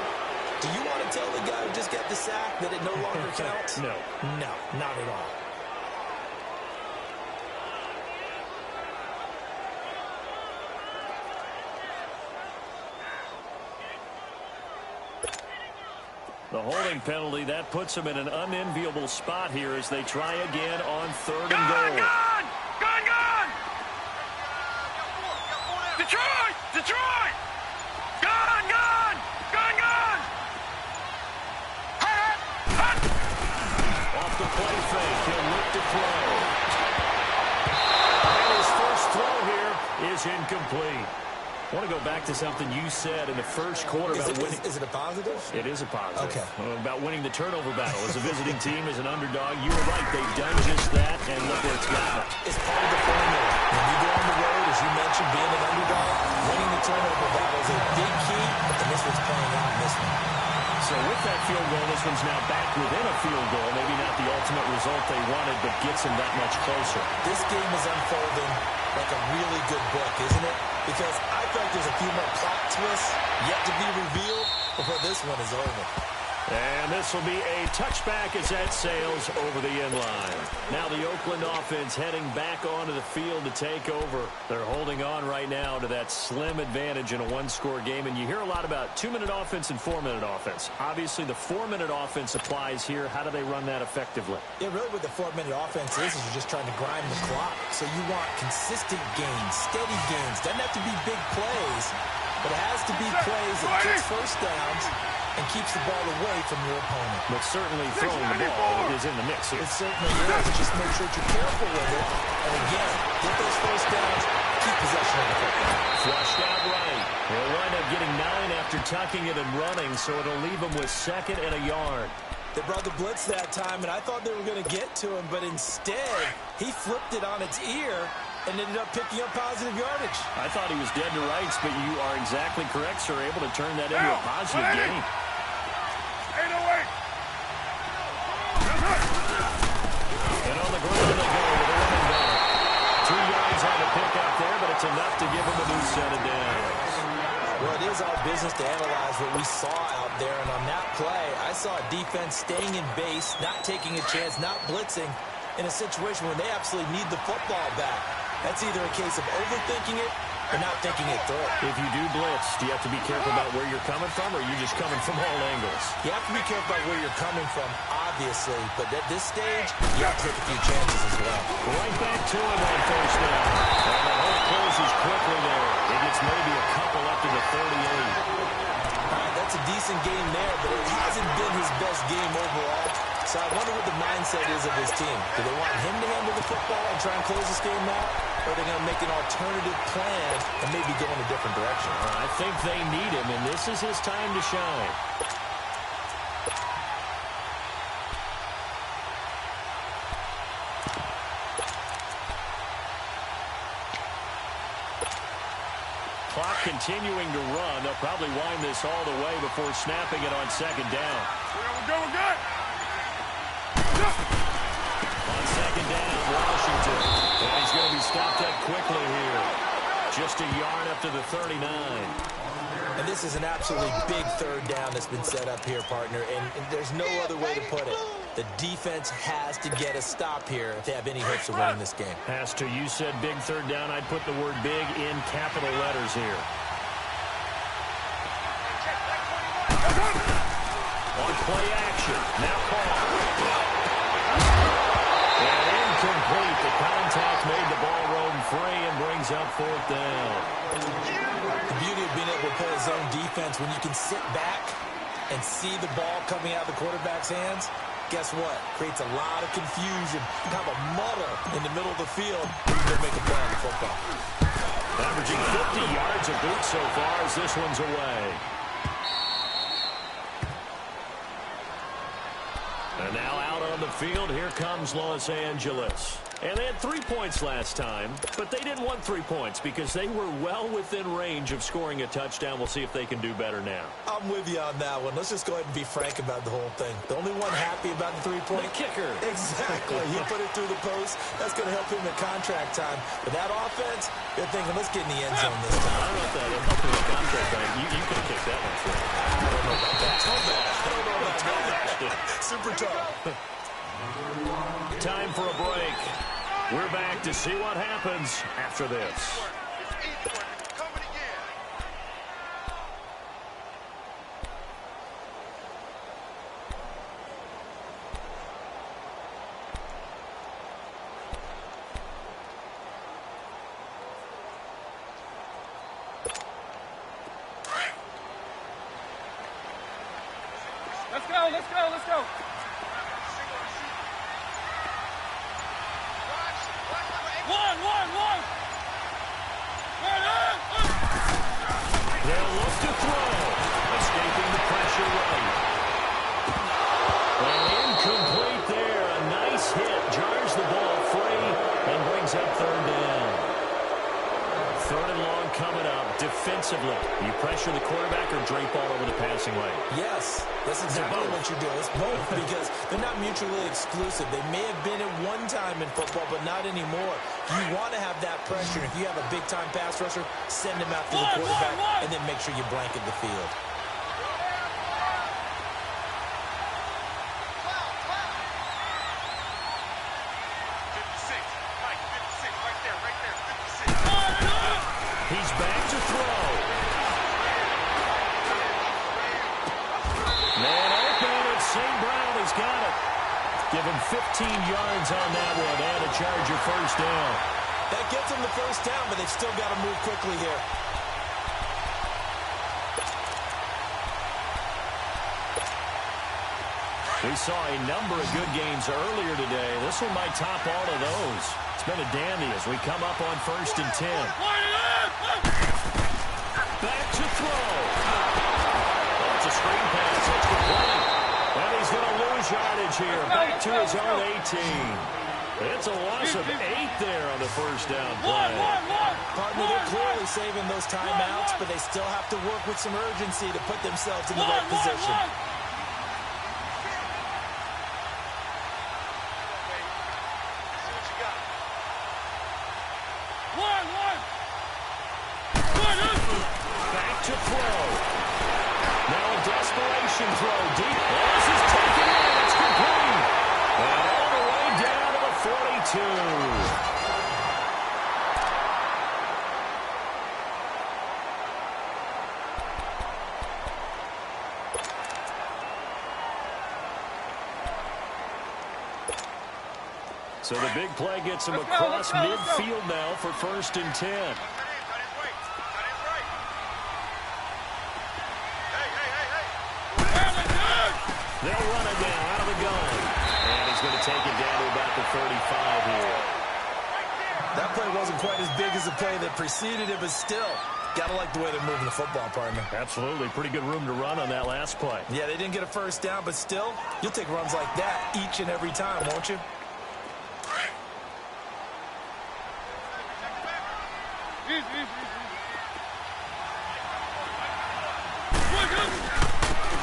S2: do you want to tell the guy who just got the sack that it no longer counts?
S1: No.
S2: No, not at all.
S1: The holding penalty, that puts them in an unenviable spot here as they try again on 3rd and goal.
S3: Gone! Detroit! Detroit! Gone!
S1: Off the play fake, he'll look to throw. And his first throw here is incomplete. I want to go back to something you said in the first quarter about winning.
S2: Is it a positive?
S1: It is a positive.
S2: Okay.
S1: About winning the turnover battle. As a visiting team, as an underdog, you were right. They've done just that, and look where it's gotten them.
S2: It's part of the formula. When you go on the road, as you mentioned, being an underdog, winning the turnover battle is a big key, and this one's playing out in this one.
S1: So with that field goal, this one's now back within a field goal. Maybe not the ultimate result they wanted, but gets them that much closer.
S2: This game is unfolding like a really good book, isn't it? Because I feel like there's a few more plot twists yet to be revealed before this one is over.
S1: And this will be a touchback as that sails over the end line. Now the Oakland offense heading back onto the field to take over. They're holding on right now to that slim advantage in a one-score game. And you hear a lot about 2-minute offense and 4-minute offense. Obviously, the 4-minute offense applies here. How do they run that effectively?
S2: Yeah, really what the 4-minute offense is you're just trying to grind the clock. So you want consistent gains, steady gains. Doesn't have to be big plays, but it has to be plays that gets first downs and keeps the ball away from your opponent.
S1: But certainly throwing the ball is in the mix here.
S2: It certainly is. Just make sure that you're careful with it. And again, get those first downs, keep possession of the football.
S1: Flushed out right. He'll wind up getting 9 after tucking it and running, so it'll leave him with 2nd and a yard.
S2: They brought the blitz that time, and I thought they were going to get to him, but instead, he flipped it on its ear and ended up picking up positive yardage.
S1: I thought he was dead to rights, but you are exactly correct, sir. Able to turn that into a positive gain.
S3: 808.
S1: And on the ground they go with a running back. 2 yards on the pickup there, but it's enough to give him a new set of downs.
S2: Well, it is our business to analyze what we saw out there, and on that play, I saw a defense staying in base, not taking a chance, not blitzing, in a situation where they absolutely need the football back. That's either a case of overthinking it or not thinking it through.
S1: If you do blitz, do you have to be careful about where you're coming from, or are you just coming from all angles?
S2: You have to be careful about where you're coming from, obviously, but at this stage, you have to take a few chances as well.
S1: Right back to him on 1st down. And the hole closes quickly there. It gets maybe a couple up to the 38.
S2: All right, that's a decent game there, but it hasn't been his best game overall. So I wonder what the mindset is of his team. Do they want him to handle the football and try and close this game out? Or are they going to make an alternative plan and maybe go in a different direction?
S1: I think they need him, and this is his time to shine. Clock continuing to run. They'll probably wind this all the way before snapping it on 2nd down.
S3: We're good.
S1: On 2nd down, Washington. And he's going to be stopped up quickly here. Just a yard up to the 39.
S2: And this is an absolutely big 3rd down that's been set up here, partner, and there's no other way to put it. The defense has to get a stop here if they have any hopes of winning this game.
S1: Has to. You said big 3rd down. I'd put the word big in capital letters here. On play action. Now call. And incomplete. The contact made the ball roam free and brings up 4th down.
S2: The beauty of being able to play a zone defense when you can sit back and see the ball coming out of the quarterback's hands, guess what? Creates a lot of confusion. You have a muddle in the middle of the field. You can make a play on the football.
S1: Averaging 50 yards a boot so far as this one's away. And now out on the field, here comes Los Angeles. And they had 3 points last time, but they didn't want 3 points because they were well within range of scoring a touchdown. We'll see if they can do better now.
S2: I'm with you on that one. Let's just go ahead and be frank about the whole thing. The only one happy about the 3-point.
S1: The kicker.
S2: Exactly. He put it through the post. That's going to help him at contract time. But that offense, they're thinking, let's get in the end zone this time.
S1: I don't know if that'll help him at contract time. You could have kicked that one for him.
S2: I don't know about that. I don't know about that. Super tough.
S1: Time for a break. We're back to see what happens after this.
S3: Let's go. One.
S1: They'll look to throw. Escaping the pressure right. And incomplete there. A nice hit. Jars the ball free and brings up 3rd down. 3rd and long coming up. Defensively, you pressure the quarterback or drape all over the passing lane?
S2: Yes, that's exactly what you do. It's both because they're not mutually exclusive. They may have been at one time in football, but not anymore. You want to have that pressure. If you have a big-time pass rusher, send him after the quarterback and then make sure you blanket the field.
S1: He's back to throw. Man open, it's St. Brown. He's got it. Give him 15 yards on that one and a Charger 1st down.
S2: That gets them the 1st down, but they've still got to move quickly here.
S1: We saw a number of good games earlier today. This one might top all of those. It's been a dandy as we come up on 1st and 10. Back to throw. here, back to his own 18. It's a loss of 8 there on the first down play.
S2: Partner, they're clearly saving those timeouts, but they still have to work with some urgency to put themselves in the right position.
S1: Back to throw. Now a desperation throw. Deep. This is taken in. It's complete. And all the way down to the 42. So the big play gets him across midfield now for 1st and 10. They'll run it now out of the gun. And he's going to take it down to about the 35 here.
S2: That play wasn't quite as big as the play that preceded it, but still, got to like the way they're moving the football, partner.
S1: Absolutely. Pretty good room to run on that last play.
S2: Yeah, they didn't get a first down, but still, you'll take runs like that each and every time, won't you?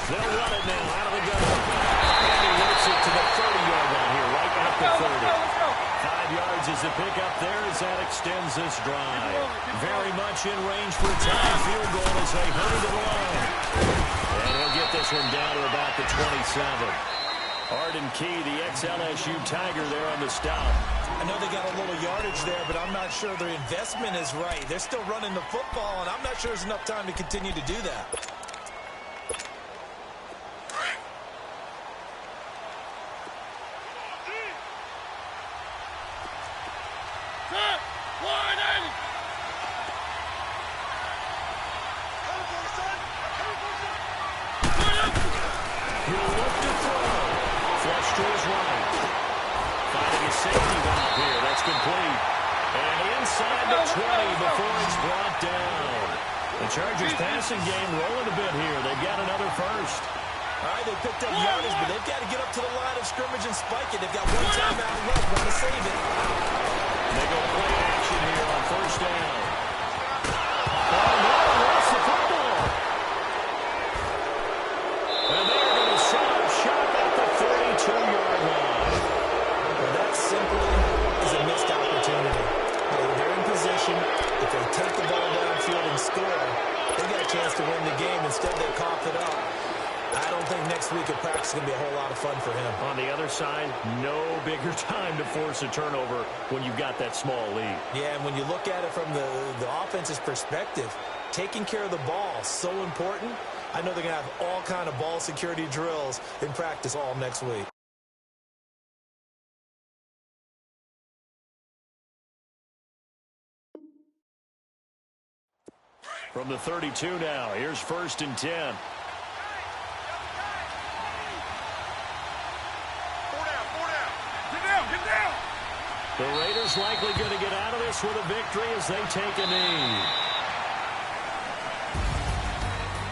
S1: They'll run it now out of the gun. And he works it to the 30-yard line here, right at the 30. 5 yards is the pickup there as that extends this drive. Very much in range for a tying field goal as they hurry to the line. And he'll get this one down to about the 27. Arden Key, the ex-LSU Tiger there on the stop.
S2: I know they got a little yardage there, but I'm not sure their investment is right. They're still running the football, and I'm not sure there's enough time to continue to do that.
S1: Chargers passing game rolling a bit here. They've got another first.
S2: All right, they picked up yardage, but they've got to get up to the line of scrimmage and spike it. They've got one timeout left. Want to save it.
S1: They go play action here on first down. Oh, no, lost the football. And they're going to set up shop at the 42-yard line.
S2: Well, that simply is a missed opportunity. They're in position. If they take the ball downfield and score, they got a chance to win the game. Instead, they cough it up. I don't think next week at practice is going to be a whole lot of fun for him.
S1: On the other side, no bigger time to force a turnover when you've got that small lead.
S2: Yeah, and when you look at it from the offense's perspective, taking care of the ball is so important. I know they're going to have all kind of ball security drills in practice all next week.
S1: From the 32 now, here's 1st and 10.
S3: Get down.
S1: The Raiders likely going to get out of this with a victory as they take a knee.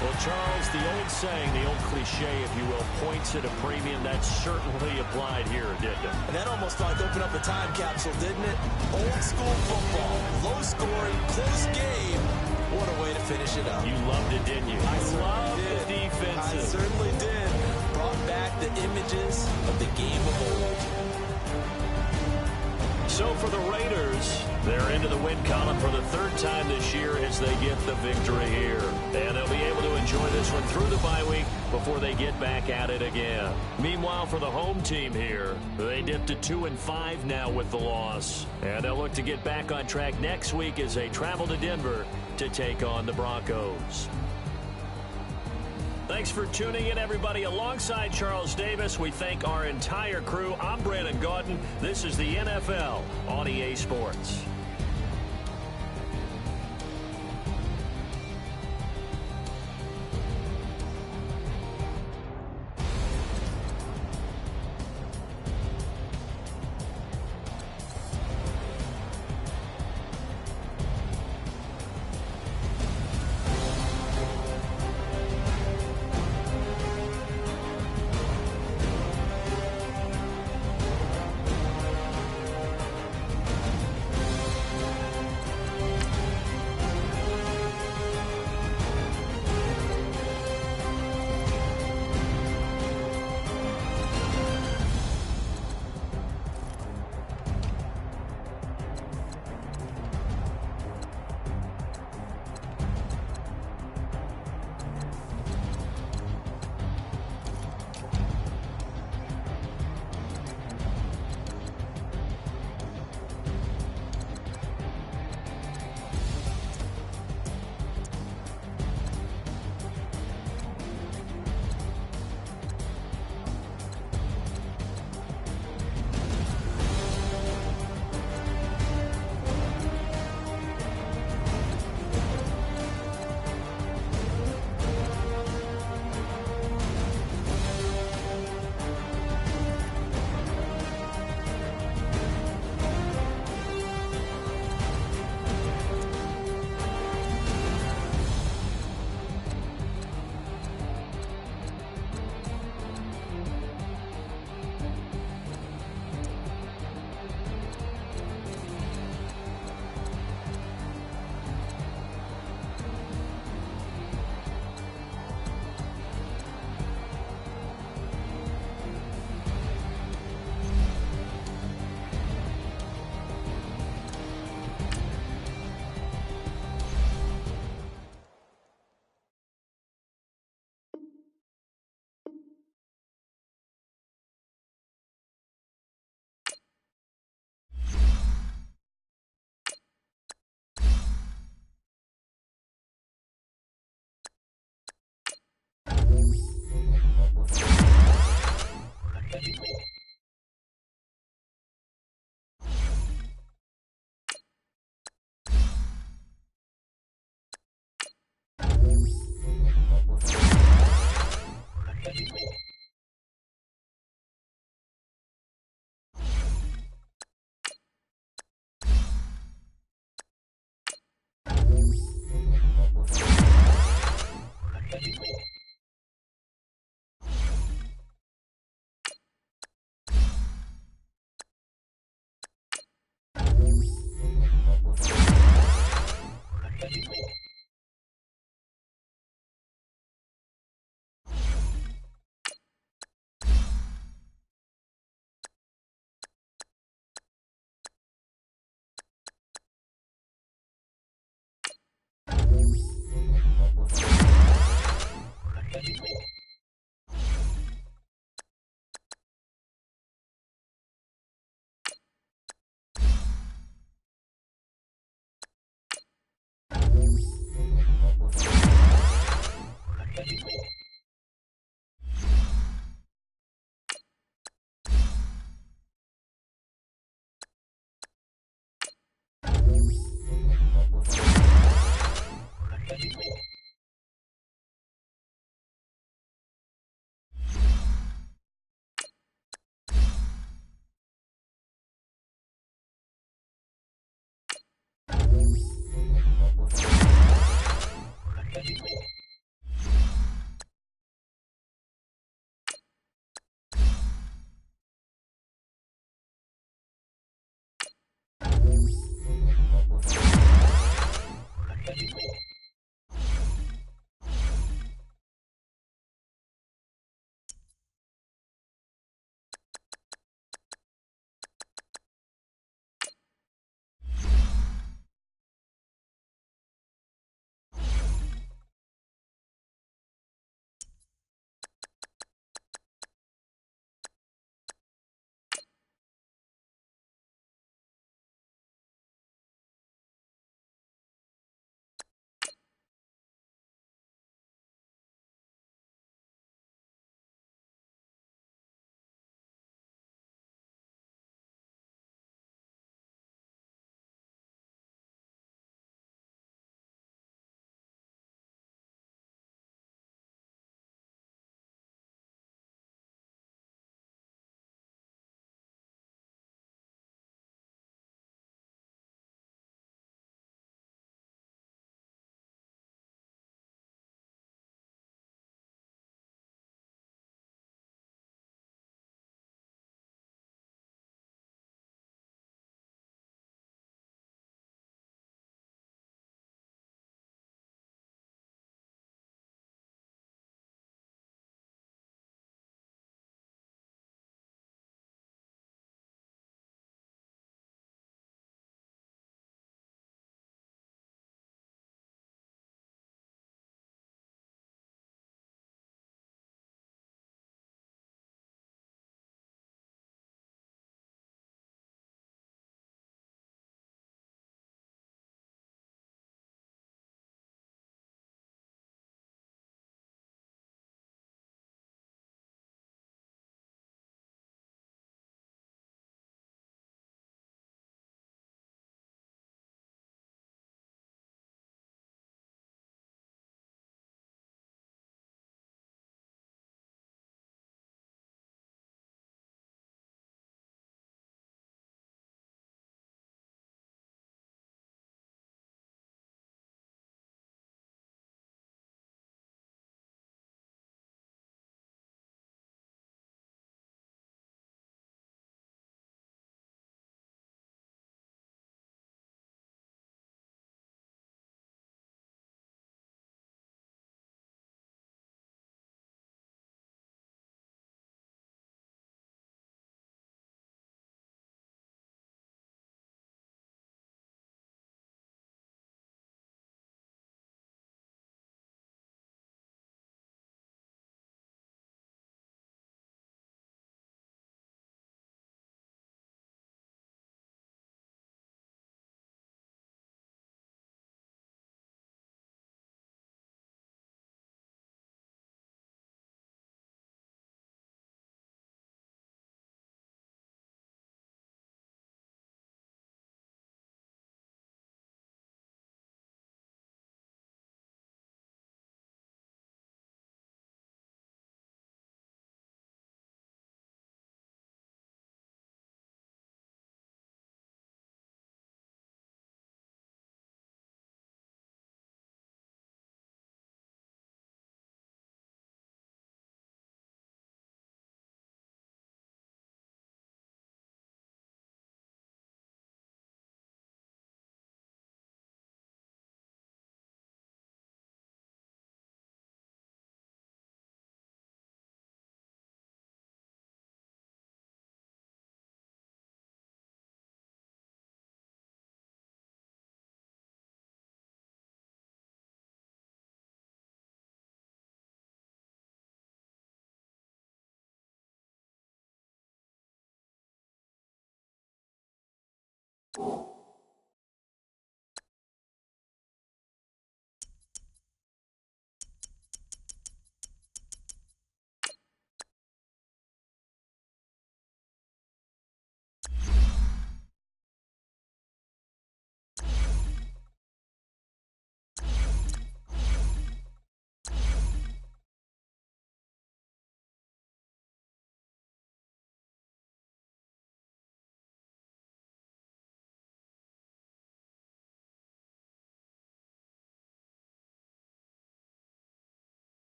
S1: Well, Charles, the old saying, the old cliche, if you will, points at a premium, that certainly applied here, didn't it?
S2: And that almost like opened up a time capsule, didn't it? Old school football, low scoring, close game. What a way to finish it up.
S1: You loved it, didn't you?
S2: I
S1: loved
S2: did.
S1: the defensive.
S2: I certainly did. Brought back the images of the game of old.
S1: So for the Raiders, they're into the win column for the 3rd time this year as they get the victory here. And they'll be able to enjoy this one through the bye week before they get back at it again. Meanwhile, for the home team here, they dipped to 2-5 now with the loss. And they'll look to get back on track next week as they travel to Denver to take on the Broncos. Thanks for tuning in, everybody. Alongside Charles Davis, we thank our entire crew. I'm Brandon Gaudin. This is the NFL on EA Sports.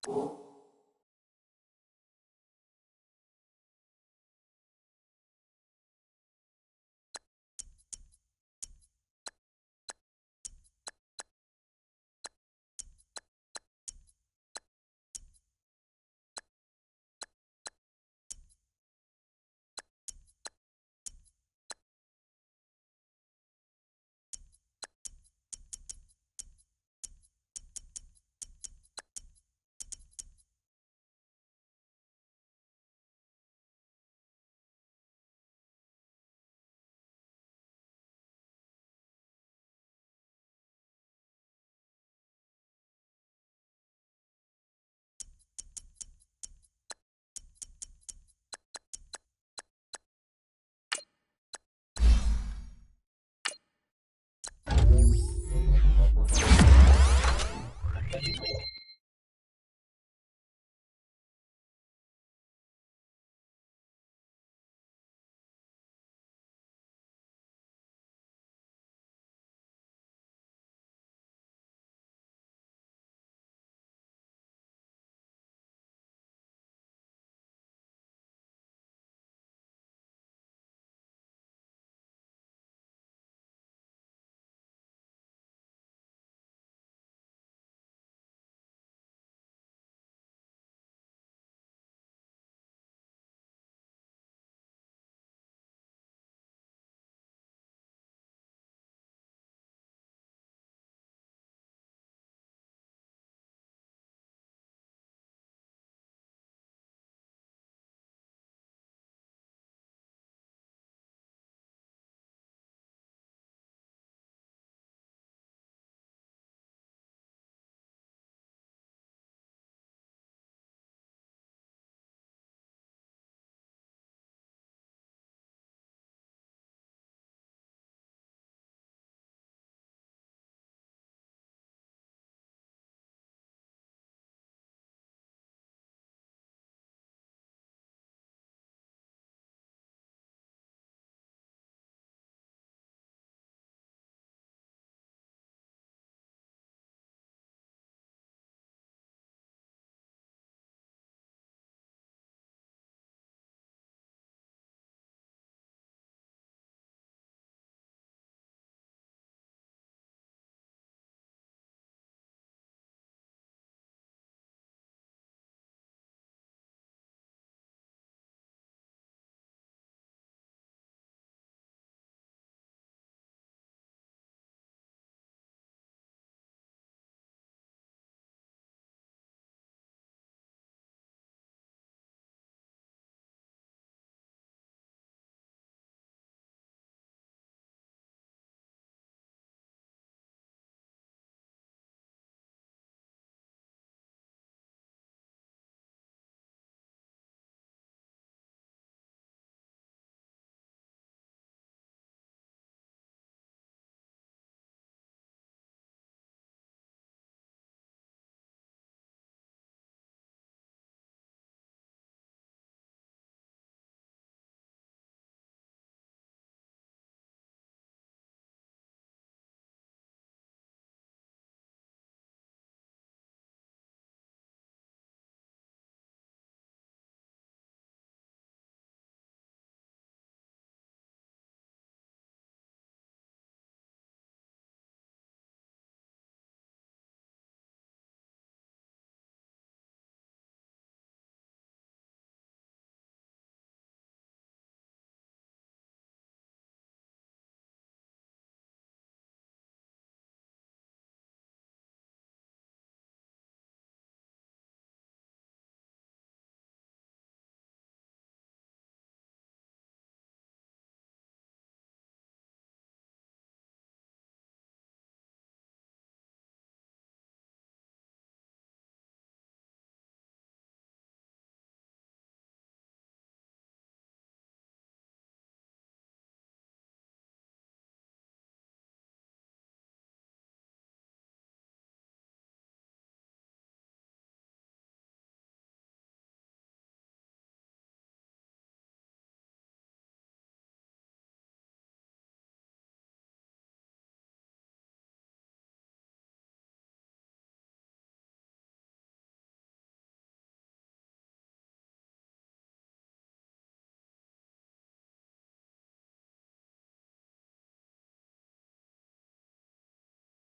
S3: Hey!